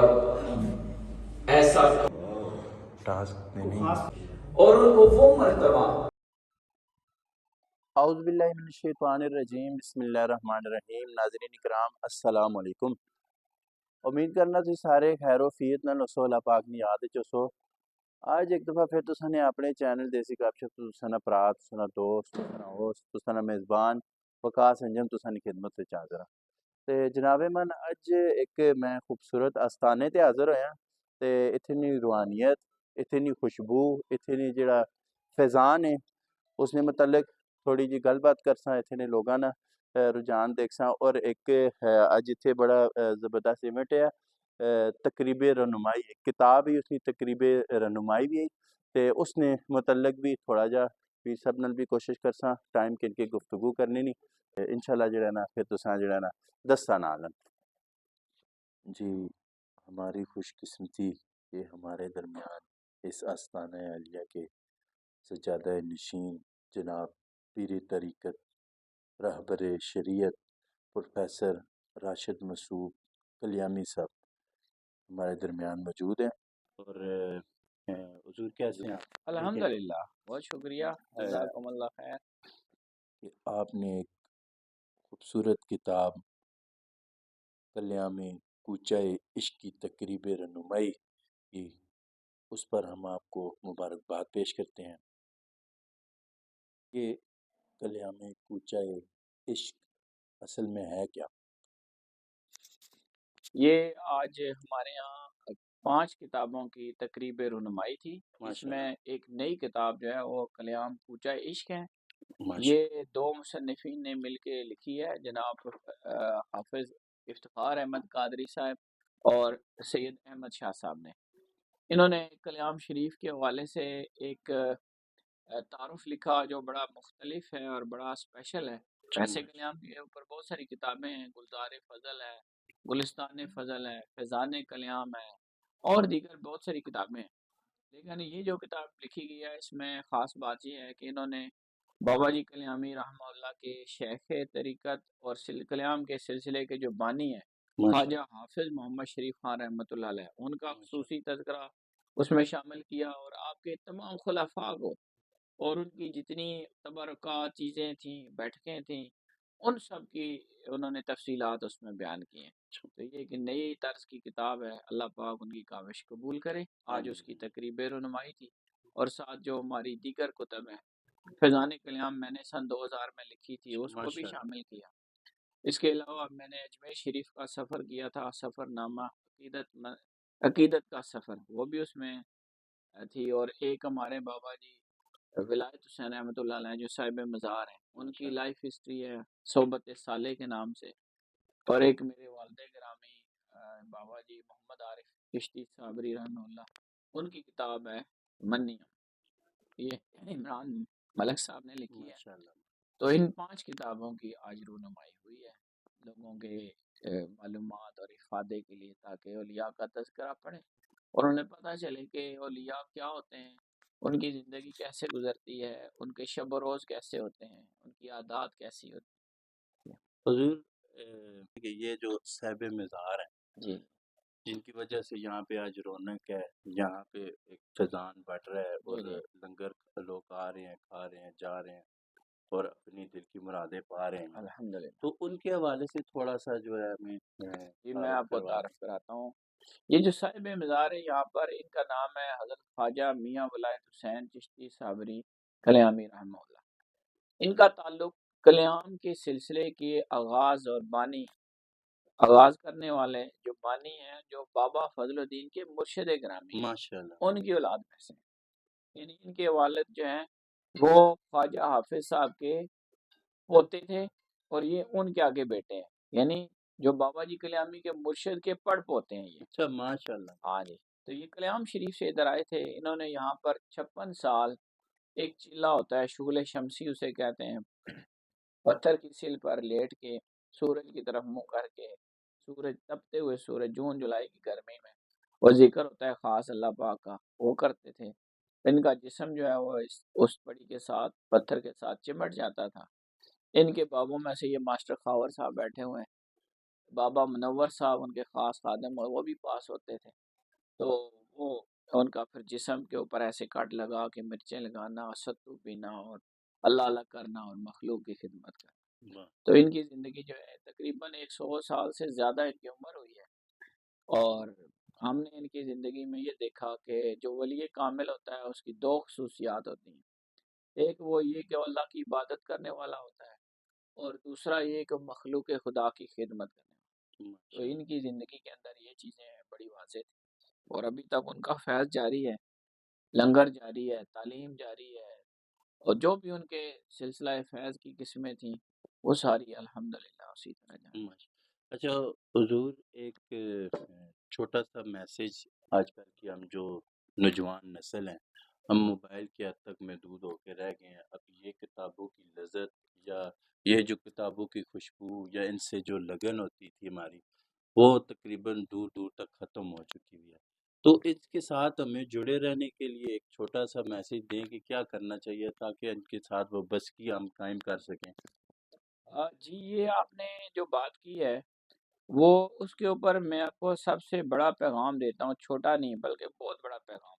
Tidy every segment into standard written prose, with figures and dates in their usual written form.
ایسا ٹاسک میں نہیں اور ان کو وہ مرتبہ اعوذ باللہ من الشیطان الرجیم بسم اللہ الرحمن الرحیم ناظرین اکرام السلام علیکم امید کرنا تھی سارے خیر و فیت نال وسو اللہ پاک نے یاد چسو آج ایک دفعہ پھر تساں نے اپنے چینل دیسی گپ شپ تساں پرات تساں دوست تساں ہوسٹ تساں میزبان وقاص انجم تساں خدمت وچ حاضر ہاں تے جناب من اج ایک میں خوبصورت آستانے تے حاضر ہویا تے اتنی روحانیت اتنی خوشبو اتنی جڑا فیضان ہے اس نے متعلق تھوڑی جی گل بات کرساں اتنے لوگاں نا رجحان دیکھساں اور ایک اج اتھے بڑا زبردست ایونٹ ہے تقریب رہنمائی کتاب ہی اس کی تقریب رہنمائی بھی ہے تے اس نے متعلق بھی تھوڑا جا بھی سب نال بھی کوشش کرساں ٹائم کن کے گفتگو کرنی نہیں انشاءاللہ جڑا نا پھر تساں جڑا نا دساں نال جی ہماری خوش قسمتی کہ ہمارے درمیان اس آستانہ عالیہ کے سجادہ نشین جناب پیر طریقت رہبر شریعت پروفیسر راشد مسعود کلیامی صاحب ہمارے درمیان موجود ہیں اور حضور کیسے ہیں آپ؟ الحمدللہ بہت شکریہ جزاکم اللہ خیر کہ آپ نے ایک خوبصورت کتاب کلیام کوچہ عشق کی تقریب رہنمائی کی اس پر ہم آپ کو مبارکباد پیش کرتے ہیں یہ کلیام کوچہ عشق اصل میں ہے کیا؟ یہ آج ہمارے یہاں 5 کتابوں کی تقریب رہنمائی تھی اس میں ایک نئی کتاب جو ہے وہ کلیام کوچہ عشق ہے یہ 2 مصنفین نے مل کے لکھی ہے جناب حافظ افتخار احمد قادری صاحب اور سید احمد شاہ صاحب نے انہوں نے کلام شریف کے حوالے سے ایک تعارف لکھا جو بڑا مختلف ہے اور بڑا اسپیشل ہے ایسے کلام کے اوپر بہت ساری کتابیں ہیں گلزار فضل ہے گلستان فضل ہے فیضان کلام ہے اور دیگر بہت ساری کتابیں ہیں لیکن یہ جو کتاب لکھی گئی ہے اس میں خاص بات یہ ہے کہ انہوں نے بابا جی کلیامی رحمہ اللہ کے شیخ طریقت اور کلیام کے سلسلے کے جو بانی ہیں خواجہ حافظ محمد شریف خان رحمۃ اللہ علیہ ان کا خصوصی تذکرہ اس میں شامل کیا اور آپ کے تمام خلفاء کو اور ان کی جتنی تبرکات چیزیں تھیں بیٹھکیں تھیں ان سب کی انہوں نے تفصیلات اس میں بیان کی ہیں تو یہ ایک نئی طرز کی کتاب ہے اللہ پاک ان کی کاوش قبول کرے آج اس کی تقریب رہنمائی تھی اور ساتھ جو ہماری دیگر کتب ہیں فیضان کلام میں نے سن 2000 میں لکھی تھی اس کو بھی شامل کیا اس کے علاوہ میں نے اجمیر شریف کا سفر کیا تھا سفر نامہ عقیدت کا سفر وہ بھی اس میں تھی اور ایک ہمارے بابا جی ولایت حسین احمد اللہ علیہ جو صاحب مزار ہیں ان کی لائف ہسٹری ہے صحبت صالح کے نام سے اور ایک میرے والد گرامی بابا جی محمد عارف چشتی صابری رحمہ اللہ ان کی کتاب ہے منیہ یہ عمران ملک صاحب نے لکھی ہے تو ان 5 کتابوں کی آج رونمائی ہوئی ہے لوگوں کے معلومات اور افادے کے لیے تاکہ اولیاء کا تذکرہ پڑھیں اور انہیں پتہ چلے کہ اولیاء کیا ہوتے ہیں ان کی زندگی کیسے گزرتی ہے ان کے شب و روز کیسے ہوتے ہیں ان کی عادات کیسی ہوتی ہیں حضور کہ یہ جو صاحب مزار ہیں جی جن کی وجہ سے یہاں پہ آج رونق ہے یہاں پہ ایک فیضان بڑھ رہا ہے اور لنگر لوگ آ رہے ہیں کھا رہے ہیں جا رہے ہیں اور اپنی دل کی مرادیں پا رہے ہیں الحمدللہ تو ان کے حوالے سے تھوڑا سا جو ہے میں آپ کو تعارف کراتا ہوں یہ جو صاحب مزار ہے یہاں پر ان کا نام ہے حضرت خواجہ میاں ولایت حسین چشتی صابری کلیامی رحمہ اللہ ان کا تعلق کلیام کے سلسلے کے آغاز اور بانی آغاز کرنے والے جو بانی ہیں جو بابا فضل الدین کے مرشد گرامی ماشاءاللہ ان کی اولاد میں سے یعنی ان کے والد جو ہیں وہ خواجہ حافظ صاحب کے پوتے تھے اور یہ ان کے آگے بیٹے ہیں یعنی جو بابا جی کلیامی کے مرشد کے پڑ پوتے ہیں یہ اچھا ماشاءاللہ ہاں جی تو یہ کلیام شریف سے ادھر آئے تھے انہوں نے یہاں پر 56 سال ایک چلہ ہوتا ہے شغل شمسی اسے کہتے ہیں پتھر کی سل پر لیٹ کے سورج کی طرف منہ کر کے سورج تپتے ہوئے سورج جون جولائی کی گرمی میں وہ ذکر ہوتا ہے خاص اللہ پاک کا وہ کرتے تھے ان کا جسم جو ہے وہ اس پڑی کے ساتھ پتھر کے ساتھ چمٹ جاتا تھا ان کے بابوں میں سے یہ ماسٹر خاور صاحب بیٹھے ہوئے ہیں بابا منور صاحب ان کے خاص خادم، اور وہ بھی پاس ہوتے تھے، تو وہ ان کا پھر جسم کے اوپر ایسے کٹ لگا کے مرچیں لگانا اور ستو پینا اور اللہ اللہ کرنا اور مخلوق کی خدمت کرنا۔ تو ان کی زندگی جو ہے تقریباً 100 سال سے زیادہ ان کی عمر ہوئی ہے، اور ہم نے ان کی زندگی میں یہ دیکھا کہ جو ولی کامل ہوتا ہے اس کی دو خصوصیات ہوتی ہیں، ایک وہ یہ کہ وہ اللہ کی عبادت کرنے والا ہوتا ہے، اور دوسرا یہ کہ مخلوق خدا کی خدمت کرنے والا۔ تو ان کی زندگی کے اندر یہ چیزیں بڑی واضح تھیں، اور ابھی تک ان کا فیض جاری ہے، لنگر جاری ہے، تعلیم جاری ہے، اور جو بھی ان کے سلسلہ فیض کی قسمیں تھیں وہ ساری الحمدللہ اسی طرح جاری۔ اچھا حضور، ایک چھوٹا سا میسیج، آج کل کی ہم جو نوجوان نسل ہیں، ہم موبائل کی حد تک محدود ہو کے رہ گئے ہیں۔ اب یہ کتابوں کی لذت یا یہ جو کتابوں کی خوشبو یا ان سے جو لگن ہوتی تھی ہماری، وہ تقریباً دور دور تک ختم ہو چکی ہوئی ہے۔ تو اس کے ساتھ ہمیں جڑے رہنے کے لیے ایک چھوٹا سا میسیج دیں کہ کیا کرنا چاہیے تاکہ ان کے ساتھ وابستگی ہم قائم کر سکیں۔ جی، یہ آپ نے جو بات کی ہے وہ اس کے اوپر میں آپ کو سب سے بڑا پیغام دیتا ہوں، چھوٹا نہیں بلکہ بہت بڑا پیغام۔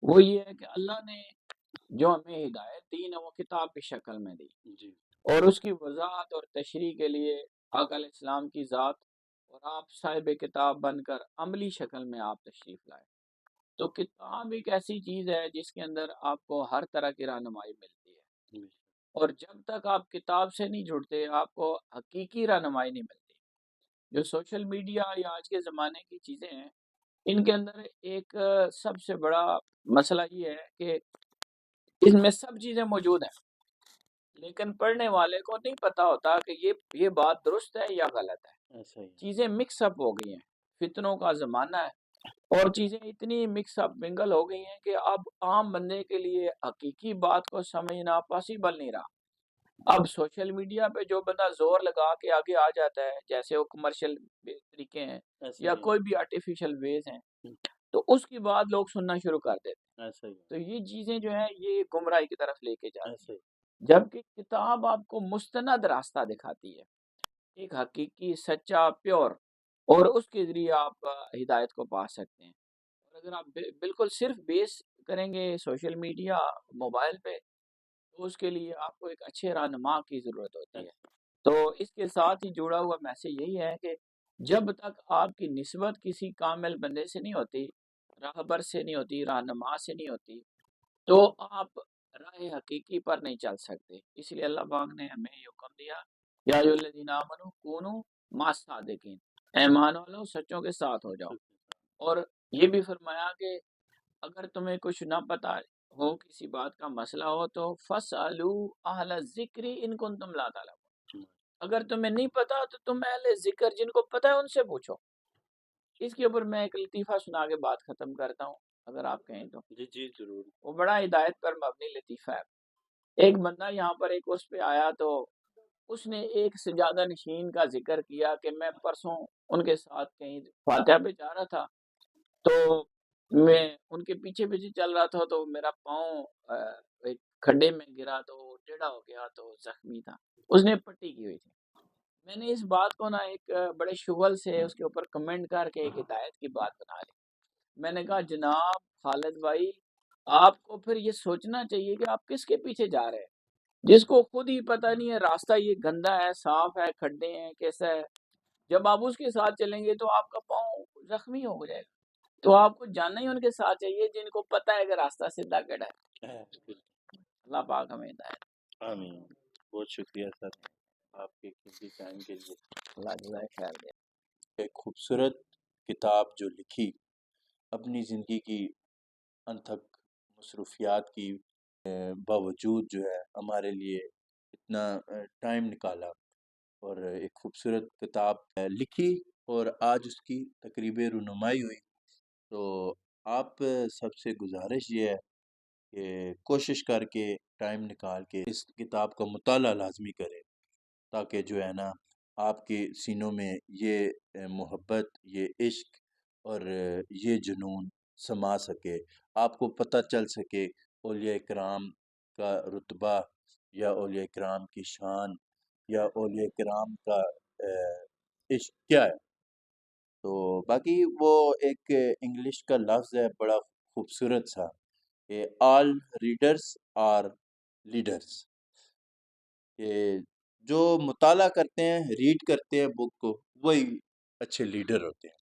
وہ یہ ہے کہ اللہ نے جو ہمیں ہدایت دی نا وہ کتاب کی شکل میں دی، جی اور اس کی وضاحت اور تشریح کے لیے آقا علیہ السلام کی ذات اور آپ صاحب کتاب بن کر عملی شکل میں آپ تشریف لائے۔ تو کتاب ایک ایسی چیز ہے جس کے اندر آپ کو ہر طرح کی رہنمائی ملتی ہے، اور جب تک آپ کتاب سے نہیں جڑتے آپ کو حقیقی رہنمائی نہیں ملتی۔ جو سوشل میڈیا یا آج کے زمانے کی چیزیں ہیں ان کے اندر ایک سب سے بڑا مسئلہ یہ ہے کہ اس میں سب چیزیں موجود ہیں، لیکن پڑھنے والے کو نہیں پتا ہوتا کہ یہ بات درست ہے یا غلط ہے۔ ایسا ہی چیزیں مکس اپ ہو گئی ہیں، فتنوں کا زمانہ ہے، اور چیزیں اتنی مکس اپ منگل ہو گئی ہیں کہ اب عام بندے کے لیے حقیقی بات کو سمجھنا پاسبل نہیں رہا۔ اب سوشل میڈیا پہ جو بندہ زور لگا کے آگے آ جاتا ہے، جیسے وہ کمرشل طریقے ہیں ایسا یا ہی کوئی بھی آرٹیفیشل ویز ہیں، ہے۔ تو اس کی بات لوگ سننا شروع کر دیتے ہیں۔ ایسا ہی ہے۔ تو یہ چیزیں جو ہیں یہ گمراہی کی طرف لے کے جاتی ایسا ہیں، ہی جبکہ کتاب آپ کو مستند راستہ دکھاتی ہے، ایک حقیقی سچا پیور، اور اس کے ذریعے آپ ہدایت کو پا سکتے ہیں۔ اور اگر آپ بالکل صرف بیس کریں گے سوشل میڈیا موبائل پہ تو اس کے لیے آپ کو ایک اچھے رہنما کی ضرورت ہوتی ہے۔ تو اس کے ساتھ ہی جڑا ہوا میسج یہی ہے کہ جب تک آپ کی نسبت کسی کامل بندے سے نہیں ہوتی، راہبر سے نہیں ہوتی، رہنما سے نہیں ہوتی، تو آپ راہ حقیقی پر نہیں چل سکتے۔ اس لیے اللہ پاک نے ہمیں یہ حکم دیا، یا ایھا الذین آمنوا کونوا مع الصادقین، اے ایمان والو سچوں کے ساتھ ہو جاؤ۔ اور یہ بھی فرمایا کہ اگر تمہیں کچھ نہ پتا ہو، کسی بات کا مسئلہ ہو، تو فَاسْأَلُوا أَهْلَ الذِّكْرِ إِن كُنتُمْ لَا تَعْلَمُونَ، اگر تمہیں نہیں پتا تو تم اہل ذکر جن کو پتا ہے ان سے پوچھو۔ اس کے اوپر میں ایک لطیفہ سنا کے بات ختم کرتا ہوں اگر آپ کہیں تو۔ جی جی ضرور۔ وہ بڑا ہدایت پر مبنی لطیفہ ہے۔ ایک بندہ یہاں پر ایک اس پہ آیا تو اس نے ایک سجادہ نشین کا ذکر کیا کہ میں پرسوں ان کے ساتھ کہیں فاتحہ پہ جا رہا تھا، تو میں ان کے پیچھے پیچھے چل رہا تھا تو میرا پاؤں ایک کھڈے میں گرا تو ٹیڑھا ہو گیا تو زخمی تھا، اس نے پٹی کی ہوئی تھی۔ میں نے اس بات کو نا ایک بڑے شغل سے اس کے اوپر کمنٹ کر کے ایک ہدایت کی بات بنا لی۔ میں نے کہا جناب خالد بھائی، آپ کو پھر یہ سوچنا چاہیے کہ آپ کس کے پیچھے جا رہے ہیں، جس کو خود ہی پتہ نہیں ہے راستہ یہ گندا ہے، صاف ہے، کھڈے ہیں، کیسا ہے۔ جب آپ اس کے ساتھ چلیں گے تو آپ کا پاؤں زخمی ہو جائے گا۔ تو آپ کو جاننا ہی ان کے ساتھ چاہیے جن کو پتہ ہے کہ راستہ سیدھا کیڑا ہے۔ اللہ پاک ہمیں ہدایت۔ آمین۔ بہت شکریہ سر آپ کے قیمتی ٹائم کے لیے۔ اللہ جزائے خیر دے۔ ایک خوبصورت کتاب جو لکھی، اپنی زندگی کی انتھک مصروفیات کی باوجود جو ہے ہمارے لیے اتنا ٹائم نکالا اور ایک خوبصورت کتاب لکھی، اور آج اس کی تقریب رونمائی ہوئی۔ تو آپ سب سے گزارش یہ ہے کہ کوشش کر کے ٹائم نکال کے اس کتاب کا مطالعہ لازمی کریں، تاکہ جو ہے نا آپ کے سینوں میں یہ محبت، یہ عشق اور یہ جنون سما سکے، آپ کو پتہ چل سکے اولیاء کرام کا رتبہ یا اولیاء کرام کی شان یا اولیاء کرام کا عشق کیا ہے. تو باقی وہ ایک انگلش کا لفظ ہے بڑا خوبصورت سا کہ آل ریڈرز آر لیڈرز، کہ جو مطالعہ کرتے ہیں، ریڈ کرتے ہیں بک کو، وہی اچھے لیڈر ہوتے ہیں.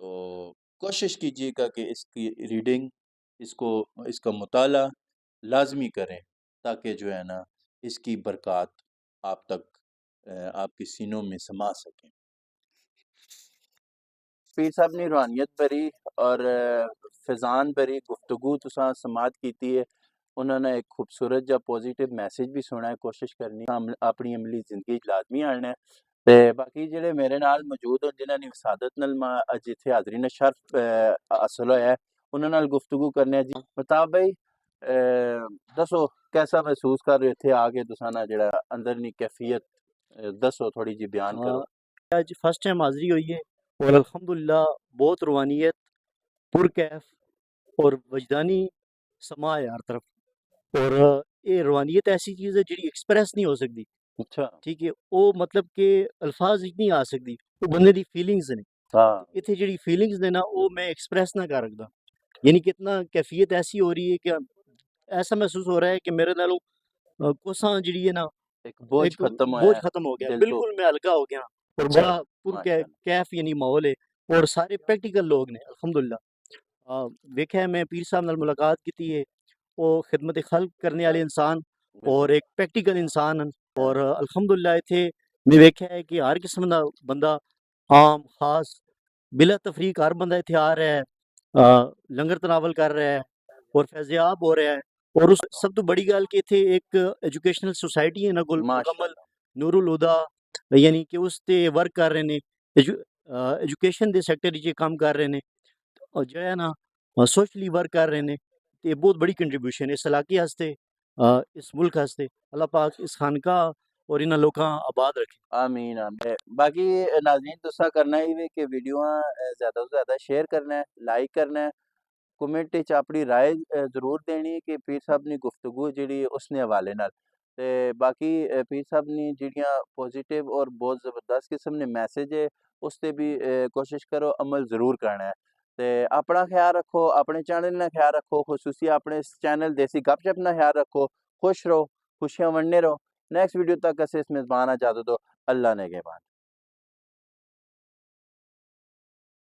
تو کوشش کیجیے گا کہ اس کی ریڈنگ، اس کا مطالعہ لازمی کریں تاکہ جو ہے نا اس کی برکات آپ تک آپ کے سینوں میں سما سکیں. پیر صاحب نے روحانیت بری اور فضان بری گفتگو تساں سماعت کیتی ہے. انہوں نے ایک خوبصورت جا پوزیٹیو میسج بھی سنا ہے. کوشش کرنی اپنی عملی زندگی لازمی آنا ہے. تے باقی جڑے میرے نال موجود ہوں جنہاں نے وسادت نال اج اتھے حاضرین شرف حاصل ہویا ہے، انہاں نال گفتگو کرنے. جی مطاب بھائی دسو کیسا محسوس کر رہے تھے آ کے تساں نا جڑا اندرنی کیفیت دسو تھوڑی جی بیان کرو. آج فرسٹ ٹائم حاضری ہوئی ہے اور الحمدللہ بہت روحانیت پرکیف اور وجدانی سما ہے ہر طرف. اور یہ روحانیت ایسی چیز ہے جڑی ایکسپریس نہیں ہو سکتی. اچھا ٹھیک ہے، وہ مطلب کہ الفاظ نہیں آ سکتی، وہ بندے دی فیلنگز نے. ہاں اتنے جڑی فیلنگز نے نا وہ میں ایکسپریس نہ کر رکھتا. یعنی کتنا کیفیت ایسی ہو رہی ہے کہ ایسا محسوس ہو رہا ہے کہ میرے نالوں کوساں جڑی ہے نا ایک بوجھ ایک ختم ہوا بوجھ ہے ختم ہو گیا، دل تو. بالکل میں ہلکا ہو گیا. اور اچھا بڑا پر ماشاءاللہ. کیف یعنی ماحول ہے اور سارے پریکٹیکل لوگ نے الحمدللہ. ویکھیا ہے میں پیر صاحب نال ملاقات کیتی ہے، وہ خدمت خلق کرنے والے انسان اور ایک پریکٹیکل انسان ہیں. اور الحمدللہ اتھے میں ویکھیا ہے کہ ہر قسم دا بندہ عام خاص بلا تفریق ہر بندہ اتھے آ رہا ہے، لنگر تناول کر رہا ہے اور فیضیاب ہو رہا ہے. اور اس سب تو بڑی گل کہ اتھے ایک ایجوکیشنل سوسائٹی ہے نا کول مکمل ماشاءاللہ. نور الہدا، یعنی کہ اس تے ورک کر رہے نے، ایجوکیشن دے سیکٹر وچ کام کر رہے نے اور جو ہے نا سوشلی ورک کر رہے نے. تے بہت بڑی کنٹریبیوشن ہے اس علاقے واسطے، اس ملک واسطے. اللہ پاک اس خانقاہ اور انہاں لوکاں آباد رکھے. آمین آمین. باقی ناظرین تسا کرنا ہی کہ ویڈیو زیادہ سے زیادہ شیئر کرنا ہے، لائک کرنا ہے، کمنٹ وچ اپنی رائے ضرور دینی ہے کہ پیر صاحب نے گفتگو جڑی اس نے حوالے نال. تے باقی پیر صاحب نے جڑیاں پوزیٹیو اور بہت زبردست قسم نے میسج ہے اس تے بھی کوشش کرو عمل ضرور کرنا ہے. تے اپنا خیال رکھو، اپنے چینل کا خیال رکھو، خصوصی اپنے چینل دیسی گپ شپ کا خیال رکھو. خوش رہو، خوشیاں ونڈنے رہو. نیکسٹ ویڈیو تک اسے اس میزبان اجازت دو. اللہ نے کے بعد.